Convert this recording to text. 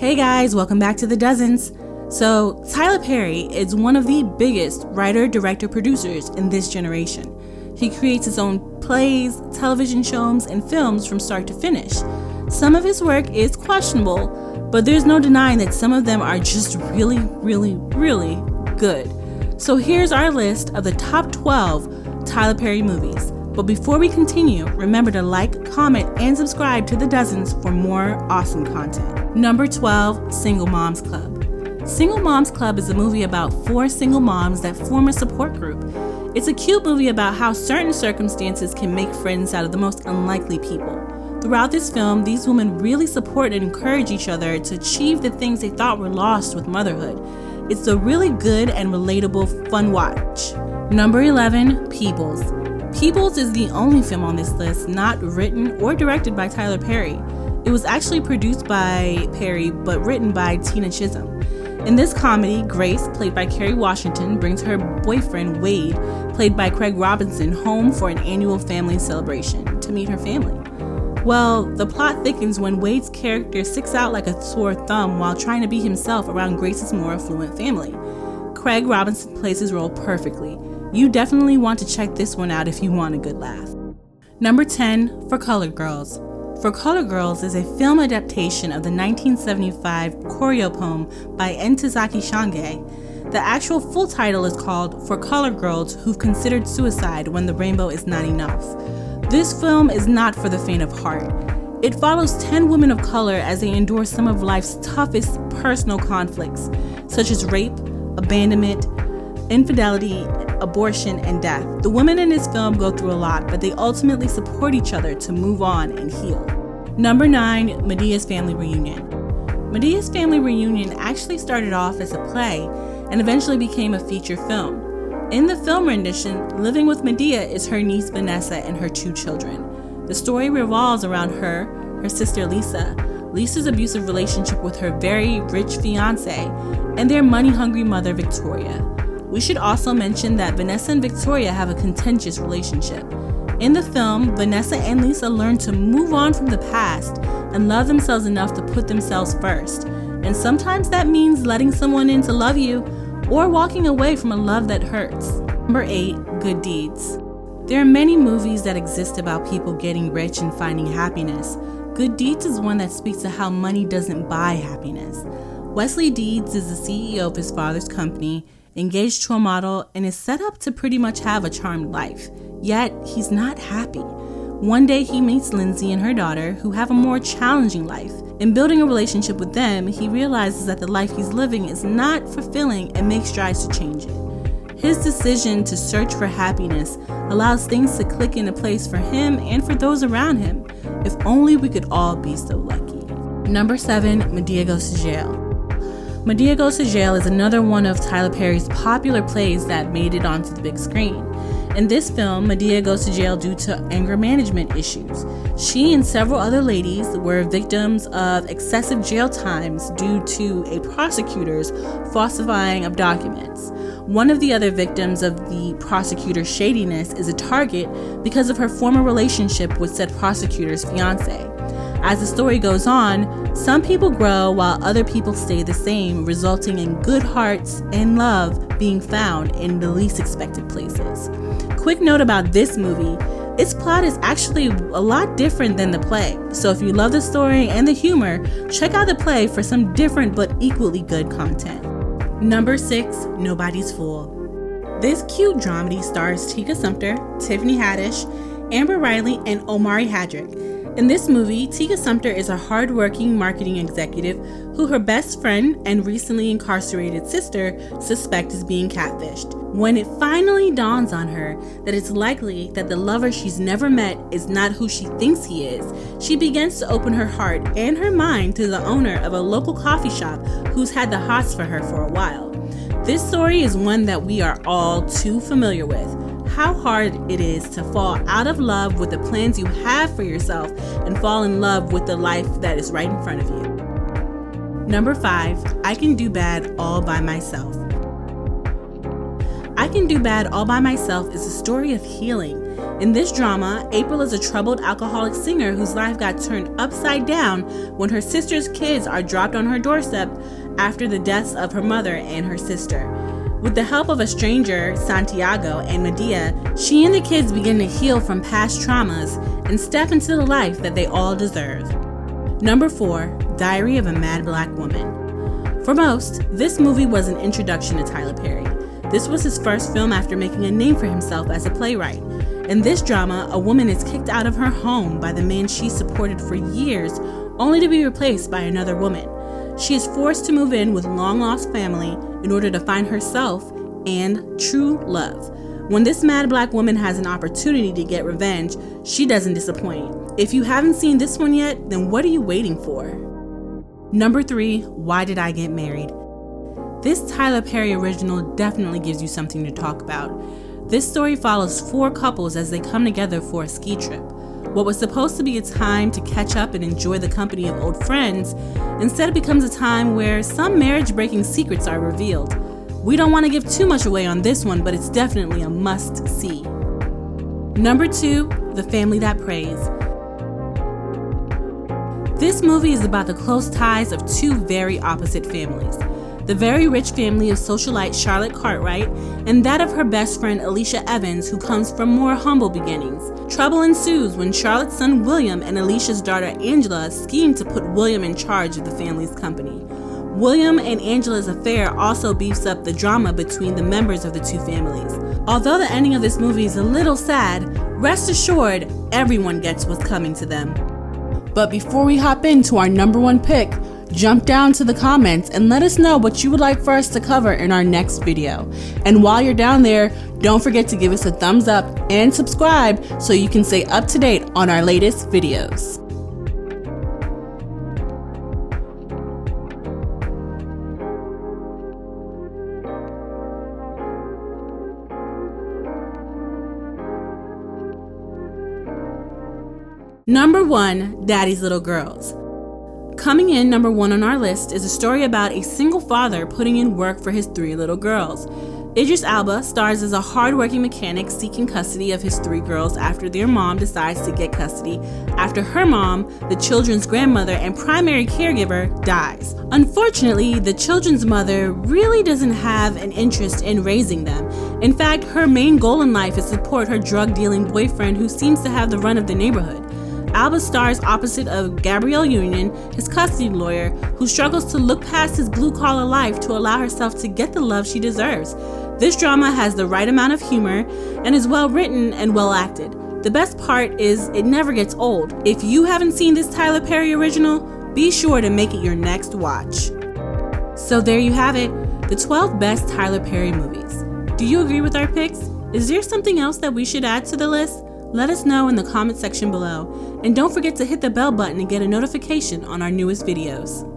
Hey guys, welcome back to The Dozens. So, Tyler Perry is one of the biggest writer, director, producers in this generation. He creates his own plays, television shows, and films from start to finish. Some of his work is questionable, but there's no denying that some of them are just really, really, really good. So here's our list of the top 12 Tyler Perry movies. But before we continue, remember to like, comment, and subscribe to The Dozens for more awesome content. Number 12, Single Moms Club. Single Moms Club is a movie about 4 single moms that form a support group. It's a cute movie about how certain circumstances can make friends out of the most unlikely people. Throughout this film, these women really support and encourage each other to achieve the things they thought were lost with motherhood. It's a really good and relatable, fun watch. Number 11, Peoples. Peoples is the only film on this list not written or directed by Tyler Perry. It was actually produced by Perry, but written by Tina Chisholm. In this comedy, Grace, played by Kerry Washington, brings her boyfriend, Wade, played by Craig Robinson, home for an annual family celebration to meet her family. Well, the plot thickens when Wade's character sticks out like a sore thumb while trying to be himself around Grace's more affluent family. Craig Robinson plays his role perfectly. You definitely want to check this one out if you want a good laugh. Number 10, For Colored Girls. For Colored Girls is a film adaptation of the 1975 choreo poem by Ntozake Shange. The actual full title is called For Colored Girls Who've Considered Suicide When the Rainbow Is Not Enough. This film is not for the faint of heart. It follows 10 women of color as they endure some of life's toughest personal conflicts, such as rape, abandonment, infidelity, abortion, and death. The women in this film go through a lot, but they ultimately support each other to move on and heal. Number 9, Madea's Family Reunion. Madea's Family Reunion actually started off as a play and eventually became a feature film. In the film rendition, living with Madea is her niece Vanessa and her 2 children. The story revolves around her sister Lisa, Lisa's abusive relationship with her very rich fiance, and their money-hungry mother Victoria. We should also mention that Vanessa and Victoria have a contentious relationship. In the film, Vanessa and Lisa learn to move on from the past and love themselves enough to put themselves first. And sometimes that means letting someone in to love you or walking away from a love that hurts. Number 8, Good Deeds. There are many movies that exist about people getting rich and finding happiness. Good Deeds is one that speaks to how money doesn't buy happiness. Wesley Deeds is the CEO of his father's company, engaged to a model, and is set up to pretty much have a charmed life. Yet, he's not happy. One day he meets Lindsay and her daughter, who have a more challenging life. In building a relationship with them, he realizes that the life he's living is not fulfilling and makes strides to change it. His decision to search for happiness allows things to click into place for him and for those around him. If only we could all be so lucky. Number 7, Madea Goes to Jail. Madea Goes to Jail is another one of Tyler Perry's popular plays that made it onto the big screen. In this film, Madea goes to jail due to anger management issues. She and several other ladies were victims of excessive jail times due to a prosecutor's falsifying of documents. One of the other victims of the prosecutor's shadiness is a target because of her former relationship with said prosecutor's fiance. As the story goes on, some people grow while other people stay the same, resulting in good hearts and love being found in the least expected places. Quick note about this movie, its plot is actually a lot different than the play. So if you love the story and the humor, check out the play for some different but equally good content. Number 6, Nobody's Fool. This cute dramedy stars Tika Sumpter, Tiffany Haddish, Amber Riley, and Omari Hadrick. In this movie, Tika Sumpter is a hard-working marketing executive who her best friend and recently incarcerated sister suspect is being catfished. When it finally dawns on her that it's likely that the lover she's never met is not who she thinks he is, she begins to open her heart and her mind to the owner of a local coffee shop who's had the hots for her for a while. This story is one that we are all too familiar with. How hard it is to fall out of love with the plans you have for yourself and fall in love with the life that is right in front of you. Number 5, I Can Do Bad All By Myself. I Can Do Bad All By Myself is a story of healing. In this drama, April is a troubled alcoholic singer whose life got turned upside down when her sister's kids are dropped on her doorstep after the deaths of her mother and her sister. With the help of a stranger, Santiago, and Madea, she and the kids begin to heal from past traumas and step into the life that they all deserve. Number 4, Diary of a Mad Black Woman. For most, this movie was an introduction to Tyler Perry. This was his first film after making a name for himself as a playwright. In this drama, a woman is kicked out of her home by the man she supported for years, only to be replaced by another woman. She is forced to move in with long-lost family in order to find herself and true love. When this mad black woman has an opportunity to get revenge, she doesn't disappoint. If you haven't seen this one yet, then what are you waiting for? Number 3, Why Did I Get Married? This Tyler Perry original definitely gives you something to talk about. This story follows 4 couples as they come together for a ski trip. What was supposed to be a time to catch up and enjoy the company of old friends, instead it becomes a time where some marriage-breaking secrets are revealed. We don't want to give too much away on this one, but it's definitely a must-see. Number 2, The Family That Prays. This movie is about the close ties of 2 very opposite families. The very rich family of socialite Charlotte Cartwright and that of her best friend Alicia Evans, who comes from more humble beginnings. Trouble ensues when Charlotte's son William and Alicia's daughter Angela scheme to put William in charge of the family's company. William and Angela's affair also beefs up the drama between the members of the 2 families. Although the ending of this movie is a little sad, rest assured everyone gets what's coming to them. But before we hop into our number 1 pick, jump down to the comments and let us know what you would like for us to cover in our next video. And while you're down there, don't forget to give us a thumbs up and subscribe so you can stay up to date on our latest videos. Number 1, Daddy's Little Girls. Coming in number 1 on our list is a story about a single father putting in work for his 3 little girls. Idris Elba stars as a hard-working mechanic seeking custody of his 3 girls after their mom decides to get custody after her mom, the children's grandmother and primary caregiver, dies. Unfortunately, the children's mother really doesn't have an interest in raising them. In fact, her main goal in life is to support her drug-dealing boyfriend who seems to have the run of the neighborhood. Alba stars opposite of Gabrielle Union, his custody lawyer, who struggles to look past his blue-collar life to allow herself to get the love she deserves. This drama has the right amount of humor and is well written and well acted. The best part is it never gets old. If you haven't seen this Tyler Perry original, be sure to make it your next watch. So there you have it, the 12 best Tyler Perry movies. Do you agree with our picks? Is there something else that we should add to the list? Let us know in the comment section below, and don't forget to hit the bell button and get a notification on our newest videos.